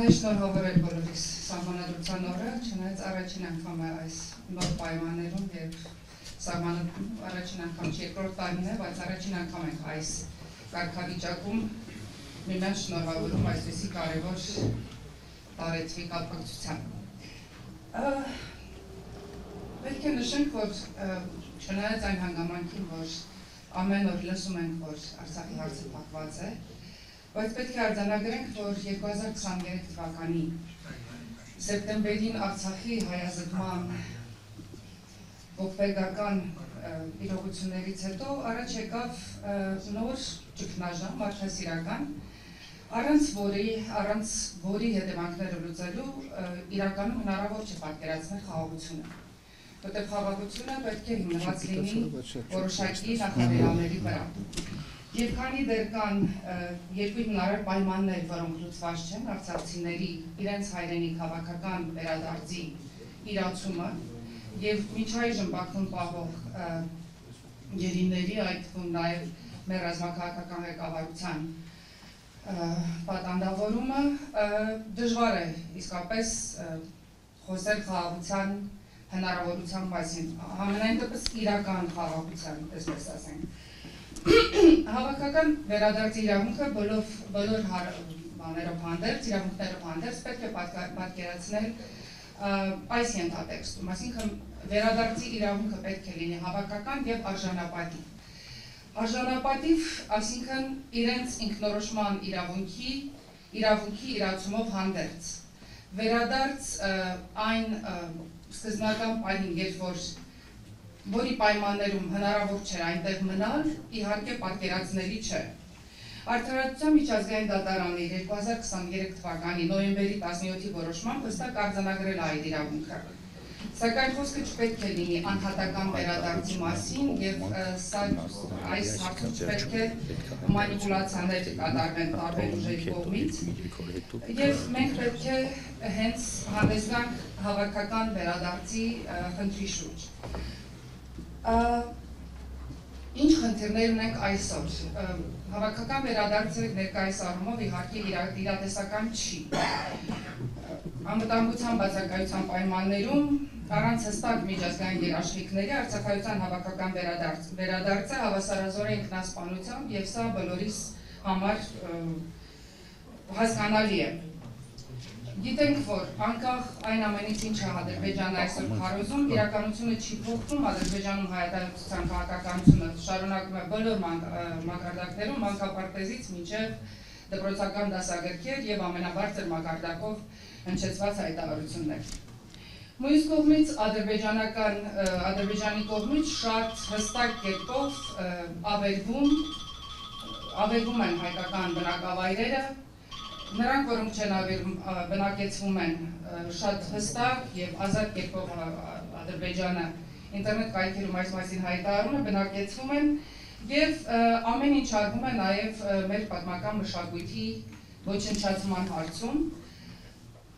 Շնորհավորել բոլորիս սահմանադրության օրը, չնայած առաջին անգամ է այս նոր պայմաններում եւ առաջին անգամ չի երկրորդ տարին է, բայց առաջին անգամ ենք այս կարգավիճակում միմյանց շնորհավորում այսպիսի կարևոր տարեթվի կապակցությամբ։ Պետք է նշենք, որ չնայած այն հանգամանքին, որ ամեն օր լսում ենք, որ Արցախի հարցը փակված է, բայց պետք է արձանագրենք, որ 2023 թվականի սեպտեմբերին Արցախի հայազտման ողբերգական իրողություններից հետո առաջ եկավ նոր ճգնաժամ, մարդասիրական, առանց որի հետևանքները լուծելու իրականում հնարավոր չէ պատկերացնել խաղաղությունը, որտեղ խաղաղությունը պետք է հիմնված լինի որոշակի նախադերանների վրա։ Եվ քանի դեռ կան երկու հիմնարար պայմաններ, որոնք լուծված չեն, արցախցիների իրենց հայրենի քաղաքական վերադարձի իրացումը եւ մինչ այժմ Բաքվում պահվող գերիների, այդ թվում նաեւ մեր ռազմաքաղաքական ղեկավարության պատանդավորումը դժվար է իսկապես խոսել խաղաղության հնարավորության մասին, համենայն դեպս իրական խաղաղության, այսպես ասենք։ Հավաքական վերադարձի իրավունքը բոլոր բաներով հանդերձ, իրավունքներով հանդերձ պետք է պատկերացնել այս ենթատեքստում, այսինքն վերադարձի իրավունքը պետք է լինի հավաքական եւ արժանապատիվ։ Արժանապատիվ, այսինքն իրենց ինքնորոշման իրավունքի իրացումով հանդերձ։ Վերադարձ այն սկզբնական պահին, երբ որ որի պայմաններում հնարավոր չէր այնտեղ մնալ, իհարկե պատկերացնելի չէ։ Արդարադատության միջազգային դատարանի 2023 թվականի նոյեմբերի 17-ի որոշմամբ հստակ արձանագրել այդ իրավունքը։ Սակայն խոսքը չպետք է լինի անհատական վերադարձի մասին եւ այս հարցում չպետք է մանիպուլյացիաներ կատարվեն տարբեր ուժերի կողմից եւ մենք պետք է հենց հանդես գանք հավաքական վերադարձի խնդրի շուրջ։ Ինչ խնդիրներ ունենք այսօր։ Հավաքական վերադարձը ներկայիս առումով իհարկե իրատեսական չի։ Անվտանգության բացակայության պայմաններում առանց հստակ միջազգային երաշխիքների արցախայցյան հավաքական վերադարձը հավասարազոր է ինքնասպանությամբ եւ սա բոլորիս համար հասկանալի է։ Գիտենք, որ անկախ այն ամենից ինչը Ադրբեջանը այսօր քարոզում, իրականությունը չի փոխվում, Ադրբեջանում հայատակցության քաղաքականությունը շարունակում է բոլոր մակարդակներում, մանկապարտեզից մինչև դպրոցական դասագրքեր եւ ամենաբարձր մակարդակով հնչեցված հայտարարություններ։ Մյուս կողմից Ադրբեջանի կողմից շատ հստակ կերպով ավերվում են հայկական բնակավայրերը, նրանք, որոնք չեն բնակեցվում են շատ հստակ եւ ազատ կերպով Ադրբեջանը ինտերնետ կայքերում այս մասին հայտարարում է, բնակեցվում են եւ ամեն ինչ արվում է նաեւ մեր պատմական մշակույթի ոչնչացման հարցում։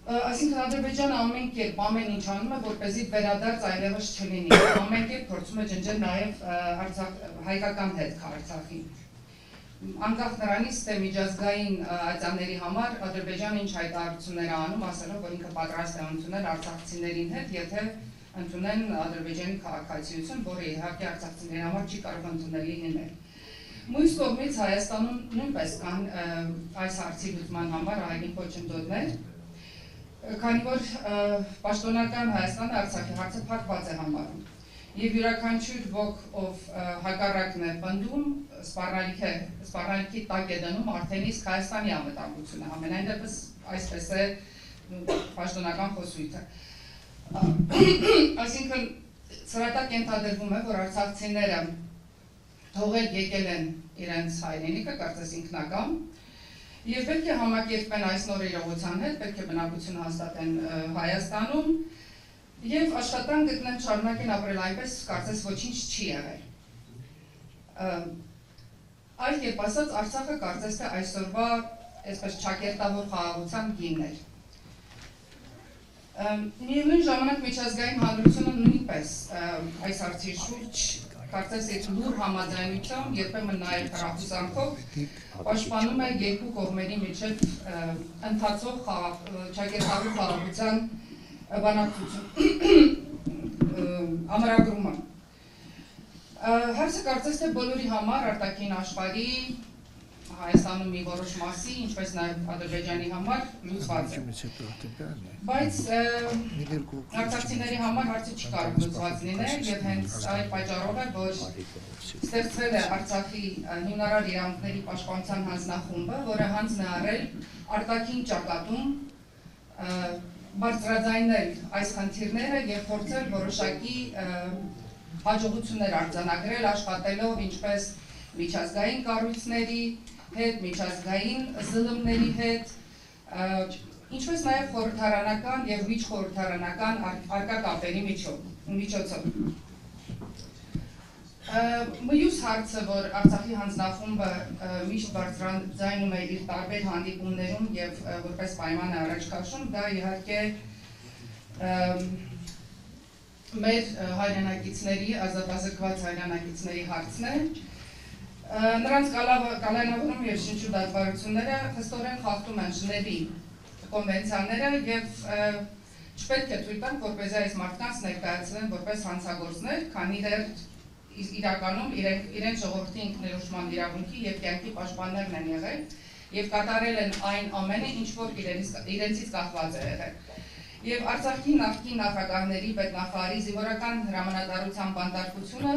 Այսինքն Ադրբեջանը ամեն կերպ ամեն ինչ անում է, որպեսզի վերադարձ այլևս չլինի, ամեն կերպ փորձում է ջնջել նաեւ հայկական հետք Արցախին։ Անկախ նրանից, թե միջազգային ատյանների համար Ադրբեջանը ինչ հայտարարություններ է անում, ասելով, որ ինքը պատրաստ է ընդունել արցախցիներին հետ, եթե ընդունեն Ադրբեջանի քաղաքացիություն, որը իհարկե արցախցիների համար չի կարող ընդունելի լինել։ Մյուս կողմից Հայաստանում նույնպես կան այս հարցի լուծման համար ահագին խոչընդոտներ, քանի որ պաշտոնական Հայաստանը Արցախի հարցը փակված է համարում։ Եվ յուրաքանչյուր ոք, ով հակառակն է պնդում, սպառնալիքի տակ է դնում արդեն իսկ Հայաստանի անվտանգությունը, ամենայն դեպս այսպես է պաշտոնական խոսույթը։ Այսինքն սրատակ ենթադրվում է, որ արցախցիները թողել եկել են իրենց հայրենիքը, կարծես ինքնական, եւ պետք է համակերպեն այս նոր իրողության հետ, պետք է բնակություն հաստատեն Հայաստանում եւ աշխատանք գտնեն, շարունակեն ապրել այնպես, կարծես ոչինչ չի եղել։ Այլ կերպ ասած, Արցախը կարծես թե այսօրվա այսպես ճակերտավոր խաղաղության գինն էր։ Միևնույն ժամանակ միջազգային հանրությունը նույնպես այս հարցի շուրջ կարծես այդ լուր համաձայնությամբ, երբեմն նաև հրախուսանքով պաշտպանում է երկու կողմերի միջև ընթացող ճակերտավոր խաղաղության բանակցություն ամրագրումը։ Հարցը կարծես թե բոլորի համար արտաքին աշխարհի Հայաստանում մի որոշ մասի, ինչպես նաև Ադրբեջանի համար լուծված է։ Բայց արտաքցիների համար հարցը չի կարող լուծված լինել եւ հենց այդ պատճառով է, որ ստեղծվել է Արցախի հիմնարար իրավունքների պաշտպանության հանձնախումբը, որը հանձն է առել արտաքին ճակատում բարձրաձայնել այս խնդիրները եւ փորձել որոշակի հաջողություններ արձանագրել, աշխատելով ինչպես միջազգային կառույցների հետ, միջազգային զլմ-ների հետ, ինչպես նաև խորհրդարանական եւ միջխորհրդարանական արկա կապերի միջոցով։ Մյուս հարցը, որ Արցախի հանձնախումբը միշտ բարձրաձայնում է իր տարբեր հանդիպումներում եւ որպես պայման է առաջ քաշում, դա իհարկե մեր հայրենակիցների, ազատազրկված հայրենակիցների հարցն է։ Նրանց կալանավորում եւ շնչու դատվարությունները խստորեն խախտում են Ժնևի կոնվենցիաները եւ չպետք է թույլ տան, որպեսզի այս մարդկանց ներկայացնեն որպես հանցագործներ, քանի դեռ իրականում իրենց ժողովրդի ինքներոշման իրավունքի եւ կյանքի պաշտպաններն են եղել եւ կատարել են այն ամենը, ինչ որ իրենցից կախված է եղել։ Եվ Արցախի նախկին նախագահների, պետնախարարի զինվորական հրամանատարության բանտարկությունը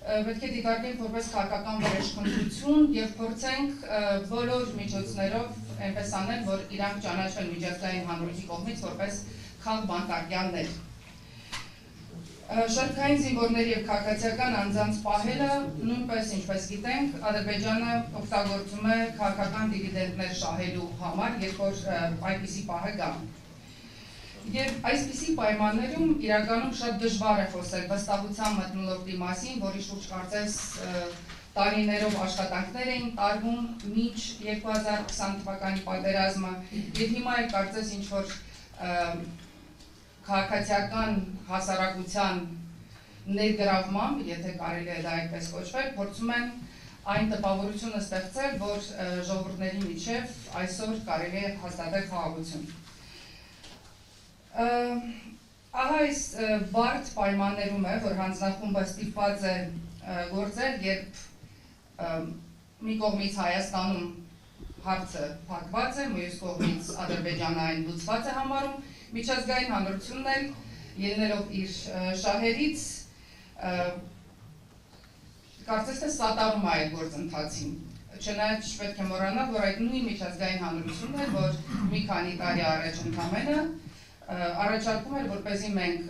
պետք է դիտարկենք որպես քաղաքական վերահսկողություն եւ փորձենք բոլոր միջոցներով այնպես անել, որ իրանք ճանաչվեն միջազգային հանրության կողմից որպես քաղբանտարկյաններ։ Շարքային զինվորների եւ քաղաքացիական անձանց պահելը նույնպես, ինչպես գիտենք, Ադրբեջանը օգտագործում է քաղաքական դիվիդենդներ շահելու համար, երբ որ այդպիսի պահը կա։ Եվ այսպիսի պայմաններում իրականում շատ դժվար է խոսել վստահության մթնոլորտի մասին, որի շուրջ կարծես տարիներով աշխատանքներ էին տարվում մինչ 2020 թվականի պատերազմը եւ հիմա էլ կարծես ինչ որ քաղաքացիական հասարակության ներգրավմամբ, եթե կարելի է դա այդպես կոչվել, փորձում են այն տպավորությունը ստեղծել, որ ժողովուրդների միջև այսօր կարելի է հաստատել խաղաղություն։ Ահա այս բարդ պայմաններում է, որ հանձնախումբը ստիպված է գործել, երբ մի կողմից Հայաստանում հարցը փակված է, մյուս կողմից Ադրբեջանը այն լուծված է համարում, միջազգային հանրությունն էլ ելնելով իր շահերից կարծես թե սատարում է այդ գործընթացին։ Չնայած չպետք է մոռանալ, որ այդ նույն միջազգային հանրությունն է, որ մի քանի տարի առաջ ընդամենը առաջարկում էր, որպեսզի մենք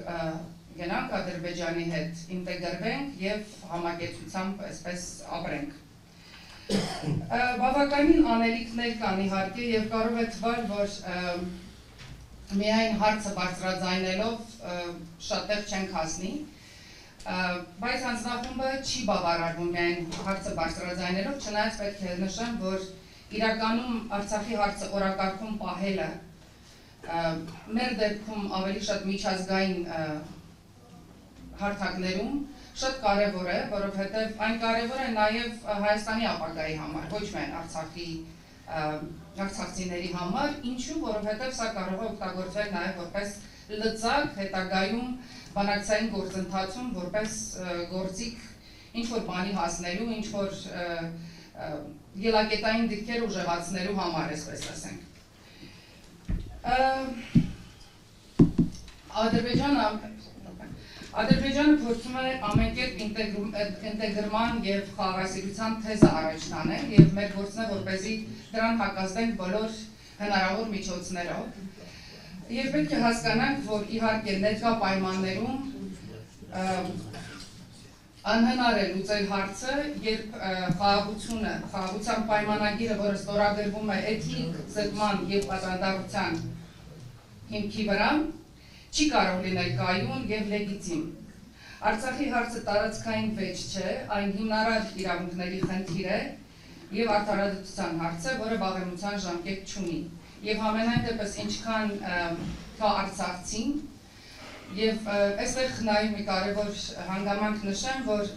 գնանք Ադրբեջանի հետ ինտեգրվենք եւ համակեցությամբ այսպես ապրենք։ Բավականին անելիքներ կան իհարկե եւ կարող է թվալ, որ միայն հարցը բարձրաձայնելով շատ տեղ չենք հասնի, բայց հանձնախումբը չի բավարարվում միայն հարցը բարձրաձայնելով, չնայած պետք է նշեմ, որ իրականում Արցախի հարցը օրակարգում պահելը մեր դեպքում ավելի շատ միջազգային հարթակներում շատ կարևոր է, որովհետև այն կարևոր է նաև Հայաստանի ապագայի համար, ոչ միայն արցախցիների համար, ինչու, որովհետև սա կարող է օգտագործվել նաև որպես լծակ հետագայում բանակցային գործընթացում, որպես գործիք ինչ-որ բանի հասնելու, ինչ-որ ելակետային դիրքեր ուժեղացնելու համար, այսպես ասենք։ Ադրբեջանը փորձում է ամեն կերպ ինտեգրման եւ խաղաղասիրության թեզը առաջ տանել եւ մեր գործն է, որպեսզի դրան հակազդենք բոլոր հնարավոր միջոցներով։ Եվ պետք է հասկանանք, որ իհարկե ներկա պայմաններում անհնար է լուծել հարցը, երբ խաղաղության պայմանագիրը, որը ստորագրվում է էթնիկ զտման եւ պատանդարության հիմքի վրա, չի կարող լինել կայուն եւ լեգիտիմ։ Արցախի հարցը տարածքային վեճ չէ, այն հիմնարար իրավունքների խնդիր է եւ արդարադատության հարց է, որը վաղեմության ժամկետ չունի։ Եվ համենայն դեպս ինչքան կա արցախցին, Եվ այստեղ նաև մի կարևոր հանգամանք նշեմ, որ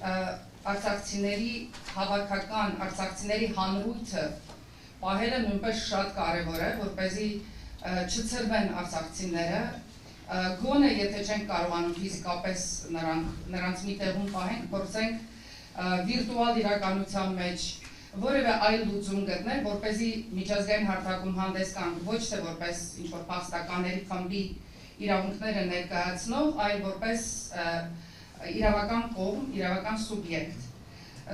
արցախցիների հավաքական, արցախցիների հանրույթը պահելը նույնպես շատ կարևոր է, որպեսզի չցրվեն արցախցիները, գոնե եթե չենք կարողանում ֆիզիկապես նրանց մի տեղում պահենք, փորձենք վիրտուալ իրականության մեջ որևէ այլ լուծում գտնել, որպեսզի միջազգային հարթակում հանդես գանք ոչ թե որպես ինչ-որ փախստականների խմբի իրավունքները ներկայացնող, այլ որպես իրավական կողմ, իրավական սուբյեկտ։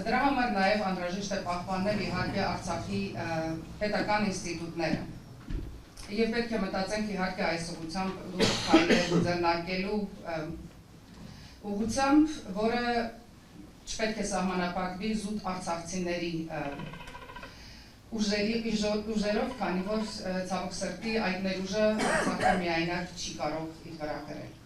Դրա համար նաև անհրաժեշտ է պահպանել իհարկե Արցախի պետական ինստիտուտները։ Եվ պետք է մտածենք իհարկե այս ուղղությամբ լուրջ քայլեր ձեռնարկելու ուղղությամբ, որը չպետք է սահմանափակվի զուտ արցախցիների ուժերով, քանի որ ցավոք սրտի այդ ներուժը Արցախը միայնակ չի կարող իր վրա կրել։